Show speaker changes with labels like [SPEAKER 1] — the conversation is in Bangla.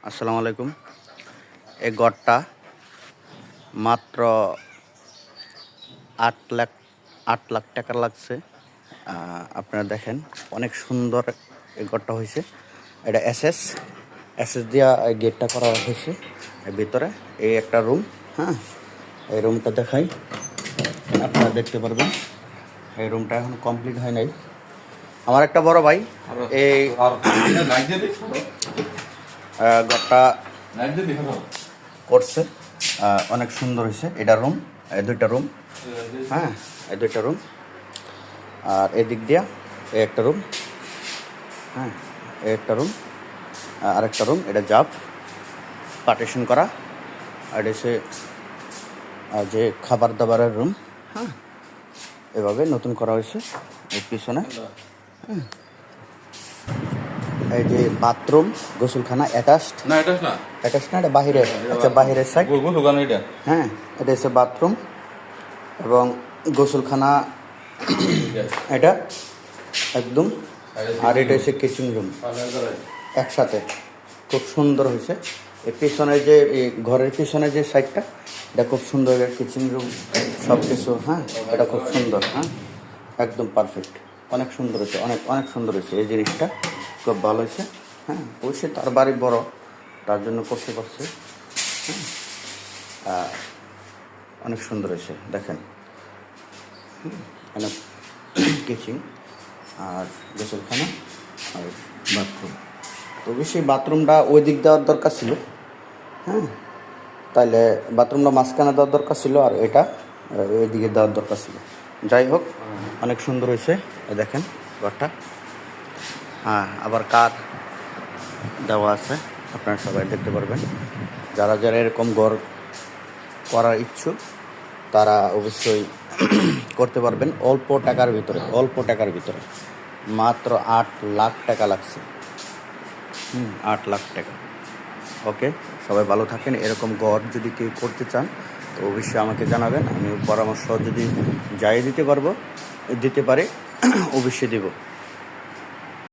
[SPEAKER 1] আসসালামু আলাইকুম। এই গড়টা মাত্র 8 লাখ টাকা লাগছে। আপনারা দেখেন অনেক সুন্দর এই গড়টা হয়েছে। এটা এসএস দিয়া এই গেটটা করা হয়েছে। এর ভিতরে এই একটা রুম, হ্যাঁ, এই রুমটা দেখাই, আপনারা দেখতে পারবেন। এই রুমটা এখন কমপ্লিট হয় নাই। আমার একটা বড় ভাই এই গড়টা করছে, অনেক সুন্দর হয়েছে। এটা রুম, এই দুইটা রুম, হ্যাঁ, এই দুইটা রুম, আর এদিক দিয়া এই একটা রুম, হ্যাঁ, এই একটা রুম, আরেকটা রুম। এটা জাপ পার্টিশন করা, আর এসে যে খাবার দাবারের রুম, হ্যাঁ, এভাবে নতুন করা হয়েছে। এর পিছনে এই যে বাথরুম, গোসলখানা অ্যাটাচড না, এটা বাহিরের, আচ্ছা বাহিরের সাইড, হ্যাঁ, এটা হচ্ছে বাথরুম এবং গোসলখানা এটা একদম, আর এটা হচ্ছে কিচেন রুম একসাথে। খুব সুন্দর হয়েছে। এর পিছনে যে ঘরের পিছনে যে সাইডটা, এটা খুব সুন্দর, কিচেন রুম সব কিছু, হ্যাঁ, এটা খুব সুন্দর, হ্যাঁ, একদম পারফেক্ট, অনেক সুন্দর হয়েছে, অনেক অনেক সুন্দর হয়েছে। এই জিনিসটা খুব ভালো হয়েছে, হ্যাঁ। অবশ্যই তার বাড়ি বড়, তার জন্য করতে পারছে, হ্যাঁ, অনেক সুন্দর হয়েছে। দেখেন অনেক কিচেন আর গোসলখানা আর বাথরুম। তো অবশ্যই বাথরুমটা ওই দিক দেওয়ার দরকার ছিল, হ্যাঁ, তাইলে বাথরুমটা মাঝখানে দেওয়ার দরকার ছিল, আর এটা ওই দিকে দেওয়ার দরকার ছিল। যাই হোক, অনেক সুন্দর হয়েছে। দেখেন ঘরটা, হ্যাঁ, আবার কার দেওয়া আছে, আপনারা সবাই দেখতে পারবেন। যারা যারা এরকম ঘর করার ইচ্ছুক তারা অবশ্যই করতে পারবেন। অল্প টাকার ভিতরে মাত্র 8 লাখ টাকা লাগছে। 8 লাখ টাকা। ওকে, সবাই ভালো থাকেন। এরকম ঘর যদি কেউ করতে চান তো অবশ্যই আমাকে জানাবেন। আমি পরামর্শ যদি যাই দিতে পারি অবশ্যই দেব।